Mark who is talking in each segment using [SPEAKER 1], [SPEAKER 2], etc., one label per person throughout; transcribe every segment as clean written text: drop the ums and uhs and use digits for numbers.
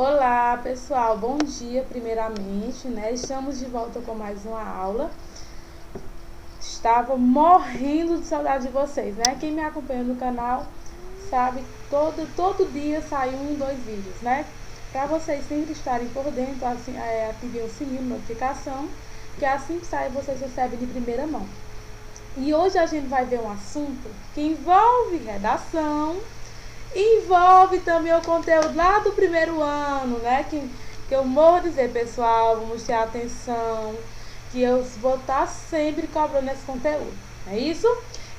[SPEAKER 1] Olá, pessoal, bom dia primeiramente, né? Estamos de volta com mais uma aula. Estava morrendo de saudade de vocês, né? Quem me acompanha no canal sabe que todo dia sai um, dois vídeos, né? Para vocês sempre estarem por dentro, assim, ativem o sininho de notificação, que assim que sai vocês recebem de primeira mão. E hoje a gente vai ver um assunto que envolve redação, envolve também o conteúdo lá do primeiro ano, né? Que eu morro de dizer, pessoal, vamos ter atenção, que eu vou estar sempre cobrando esse conteúdo. É isso?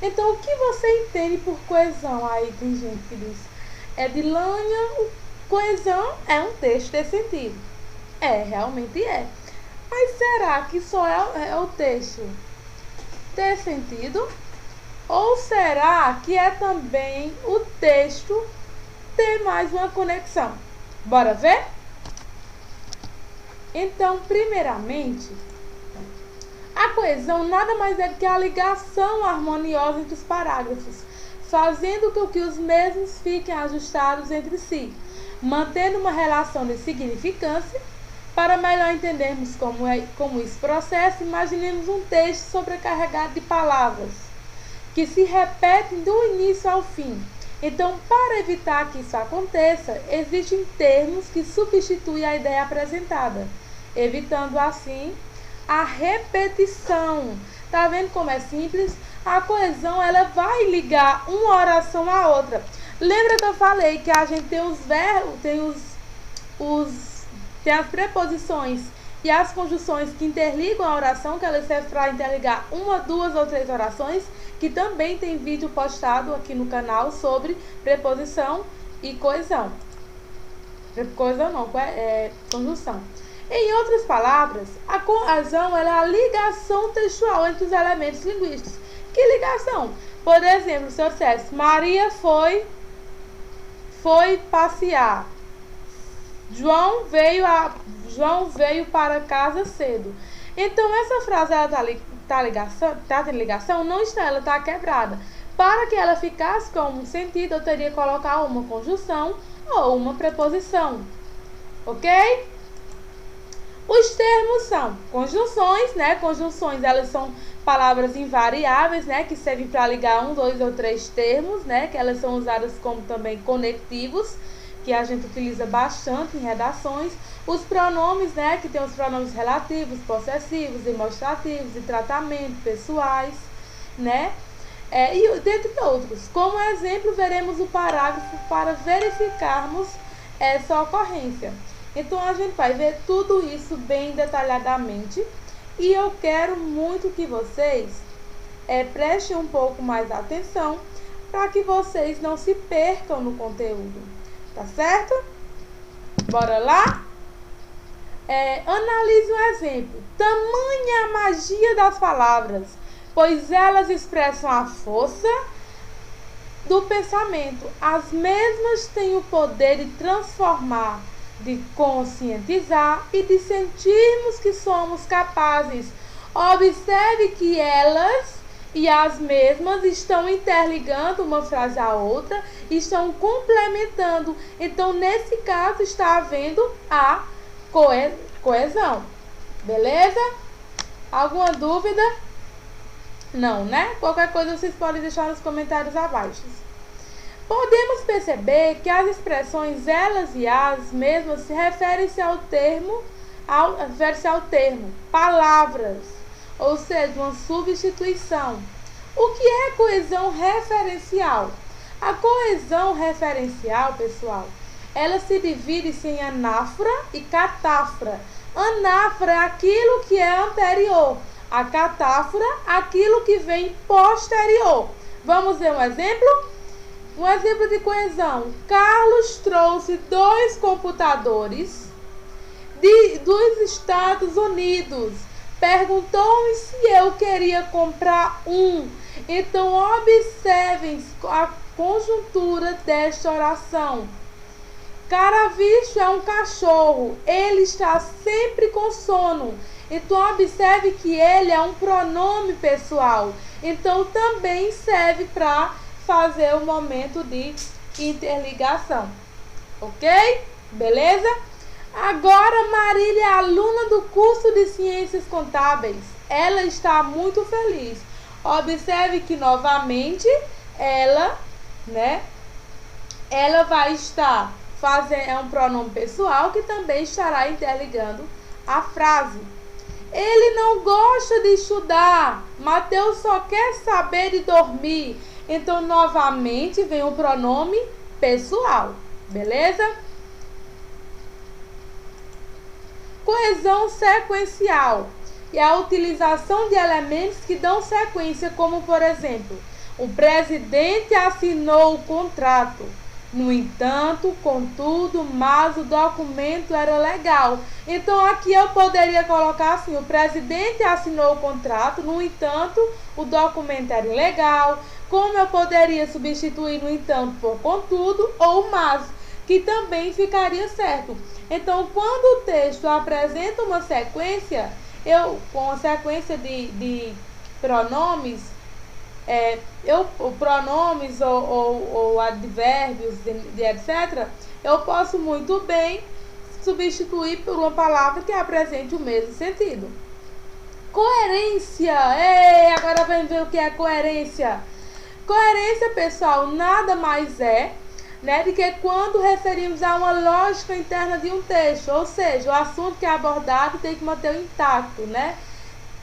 [SPEAKER 1] Então, o que você entende por coesão? Aí tem gente que diz, Edilânia, coesão é um texto de sentido. É, realmente é. Mas será que só é o texto ter sentido? Ou será que é também o texto ter mais uma conexão? Bora ver? Então, primeiramente, a coesão nada mais é do que a ligação harmoniosa entre os parágrafos, fazendo com que os mesmos fiquem ajustados entre si, mantendo uma relação de significância. Para melhor entendermos como isso processa, imaginemos um texto sobrecarregado de palavras que se repetem do início ao fim. Então, para evitar que isso aconteça, existem termos que substituem a ideia apresentada, evitando assim a repetição. Tá vendo como é simples? A coesão, ela vai ligar uma oração à outra. Lembra que eu falei que a gente tem os verbos, tem as preposições e as conjunções que interligam a oração, que elas servem para interligar uma, duas ou três orações, que também tem vídeo postado aqui no canal sobre preposição e coesão. Coesão não, conjunção. Em outras palavras, a coesão é a ligação textual entre os elementos linguísticos. Que ligação? Por exemplo, se eu dissesse, Maria foi passear. João veio para casa cedo. Então, essa frase ela tá em ligação? Não está, ela está quebrada. Para que ela ficasse com um sentido, eu teria que colocar uma conjunção ou uma preposição. Ok? Os termos são conjunções, né? Conjunções, elas são palavras invariáveis, né? Que servem para ligar um, dois ou três termos, né? Que elas são usadas como também conectivos, que a gente utiliza bastante em redações. Os pronomes, né, que tem os pronomes relativos, possessivos, demonstrativos, de tratamento, pessoais, né, e dentre outros. Como exemplo, veremos o parágrafo para verificarmos essa ocorrência. Então, a gente vai ver tudo isso bem detalhadamente, e eu quero muito que vocês prestem um pouco mais atenção, para que vocês não se percam no conteúdo. Tá certo? Bora lá? Analise um exemplo. Tamanha a magia das palavras, pois elas expressam a força do pensamento. As mesmas têm o poder de transformar, de conscientizar e de sentirmos que somos capazes. Observe que elas e as mesmas estão interligando uma frase à outra, estão complementando. Então, nesse caso, está havendo a coesão. Beleza? Alguma dúvida? Não, né? Qualquer coisa vocês podem deixar nos comentários abaixo. Podemos perceber que as expressões elas e as mesmas se referem-se ao termo palavras, ou seja, uma substituição. O que é coesão referencial? A coesão referencial, pessoal, ela se divide em anáfora e catáfora. Anáfora é aquilo que é anterior, a catáfora, aquilo que vem posterior. Vamos ver um exemplo? Um exemplo de coesão. Carlos trouxe 2 computadores dos Estados Unidos. Perguntou-me se eu queria comprar um. Então, observem a conjuntura desta oração. Caravicho é um cachorro. Ele está sempre com sono. Então, observe que ele é um pronome pessoal. Então, também serve para fazer o momento de interligação. Ok? Beleza? Agora, Marília é aluna do curso de Ciências Contábeis. Ela está muito feliz. Observe que novamente ela, né? Ela vai estar fazendo, é um pronome pessoal que também estará interligando a frase. Ele não gosta de estudar. Mateus só quer saber de dormir. Então, novamente, vem o pronome pessoal. Beleza? Coesão sequencial é a utilização de elementos que dão sequência, como, por exemplo, o presidente assinou o contrato. No entanto, contudo, mas o documento era legal. Então, aqui eu poderia colocar assim, o presidente assinou o contrato, no entanto, o documento era ilegal. Como eu poderia substituir no entanto por contudo ou mas, que também ficaria certo. Então, quando o texto apresenta uma sequência, com a sequência de pronomes, pronomes ou advérbios, etc., eu posso muito bem substituir por uma palavra que apresente o mesmo sentido. Coerência! Agora vamos ver o que é coerência. Coerência, pessoal, nada mais é, né, de que quando referimos a uma lógica interna de um texto, ou seja, o assunto que é abordado tem que manter o intacto, né?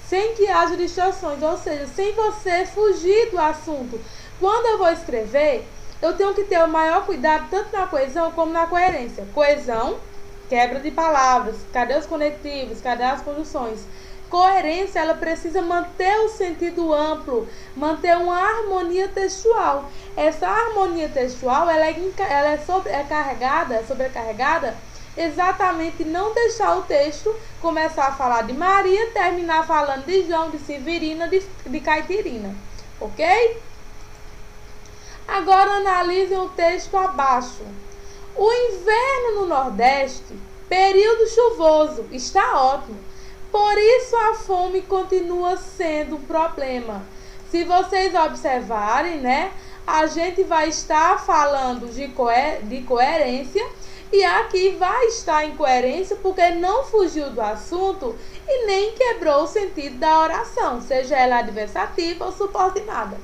[SPEAKER 1] Sem que haja distorções, ou seja, sem você fugir do assunto. Quando eu vou escrever, eu tenho que ter o maior cuidado tanto na coesão como na coerência. Coesão, quebra de palavras, cadê os conectivos, cadê as conjunções? Coerência, ela precisa manter o sentido amplo, manter uma harmonia textual. Essa harmonia textual, ela é sobrecarregada exatamente não deixar o texto começar a falar de Maria, terminar falando de João, de Severina, de Caitirina, ok? Agora analisem o texto abaixo. O inverno no Nordeste, período chuvoso, está ótimo. Por isso a fome continua sendo um problema. Se vocês observarem, né, a gente vai estar falando de coerência. E aqui vai estar em coerência porque não fugiu do assunto e nem quebrou o sentido da oração, seja ela adversativa ou subordinada.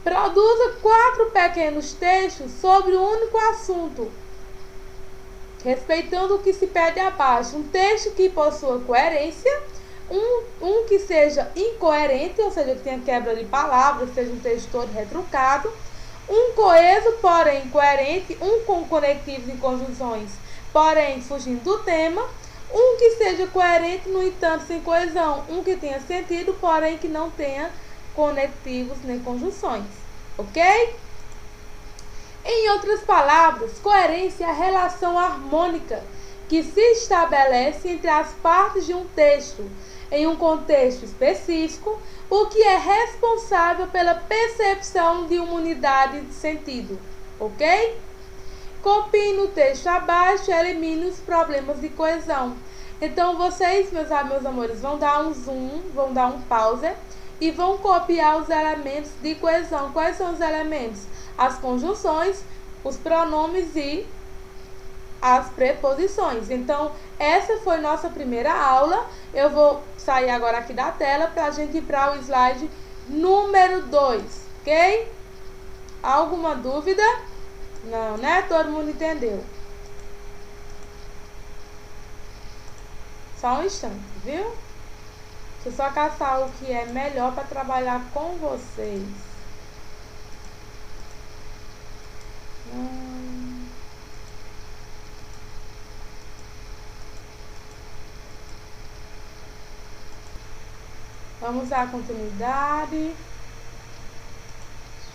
[SPEAKER 1] Produza 4 pequenos textos sobre um único assunto, respeitando o que se pede abaixo. Um texto que possua coerência, um que seja incoerente, ou seja, que tenha quebra de palavras, seja um texto todo retrucado. Um coeso, porém coerente, um com conectivos e conjunções, porém fugindo do tema. Um que seja coerente, no entanto, sem coesão. Um que tenha sentido, porém que não tenha conectivos nem conjunções. Ok? Em outras palavras, coerência é a relação harmônica que se estabelece entre as partes de um texto, em um contexto específico, o que é responsável pela percepção de uma unidade de sentido, ok? Copie no texto abaixo e elimine os problemas de coesão. Então, vocês, meus amores, vão dar um zoom, vão dar um pause e vão copiar os elementos de coesão. Quais são os elementos? As conjunções, os pronomes e as preposições. Então, essa foi nossa primeira aula. Eu vou sair agora aqui da tela para a gente ir para o slide número 2, ok? Alguma dúvida? Não, né? Todo mundo entendeu. Só um instante, viu? Deixa eu só caçar o que é melhor para trabalhar com vocês. Vamos dar continuidade.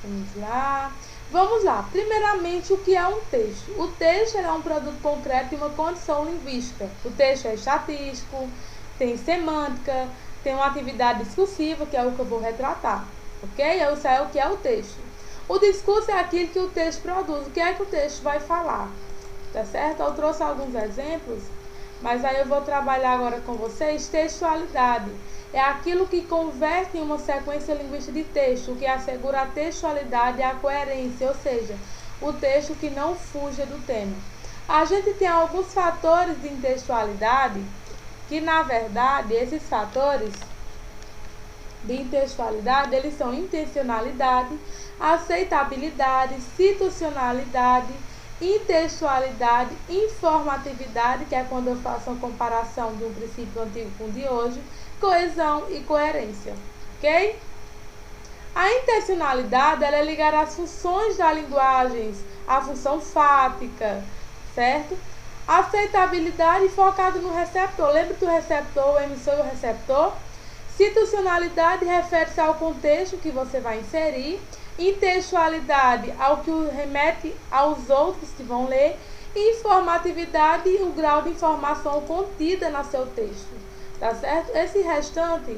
[SPEAKER 1] Vamos lá. Vamos lá. Primeiramente, o que é um texto? O texto é um produto concreto de uma condição linguística. O texto é estatístico, tem semântica, tem uma atividade discursiva, que é o que eu vou retratar. Ok? Isso é o que é o texto. O discurso é aquilo que o texto produz. O que é que o texto vai falar? Tá certo? Eu trouxe alguns exemplos, mas aí eu vou trabalhar agora com vocês textualidade. É aquilo que converte em uma sequência linguística de texto, que assegura a textualidade e a coerência, ou seja, o texto que não fuja do tema. A gente tem alguns fatores de intextualidade que, na verdade, esses fatores de intextualidade, eles são intencionalidade, aceitabilidade, situacionalidade, intextualidade, informatividade, que é quando eu faço uma comparação de um princípio antigo com o de hoje, coesão e coerência, ok? A intencionalidade, ela é ligada às funções da linguagem, à função fática, certo? Aceitabilidade focada no receptor. Lembra do receptor, o emissor e o receptor? Situacionalidade refere-se ao contexto que você vai inserir. Intextualidade, ao que remete aos outros que vão ler. Informatividade, o grau de informação contida no seu texto, tá certo? Esse restante,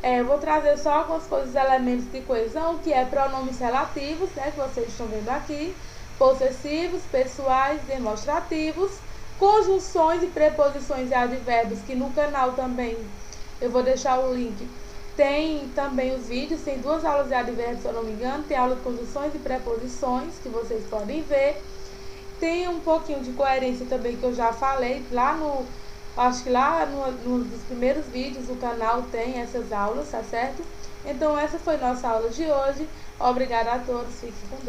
[SPEAKER 1] eu vou trazer só algumas coisas, elementos de coesão, que é pronomes relativos, né, que vocês estão vendo aqui, possessivos, pessoais, demonstrativos, conjunções e preposições e advérbios, que no canal também, eu vou deixar o link, tem também os vídeos, tem 2 aulas de advérbios, se eu não me engano, tem aula de conjunções e preposições, que vocês podem ver. Tem um pouquinho de coerência também, que eu já falei, lá no, acho que lá nos primeiros vídeos do canal tem essas aulas, tá certo? Então essa foi nossa aula de hoje. Obrigada a todos, fiquem com Deus.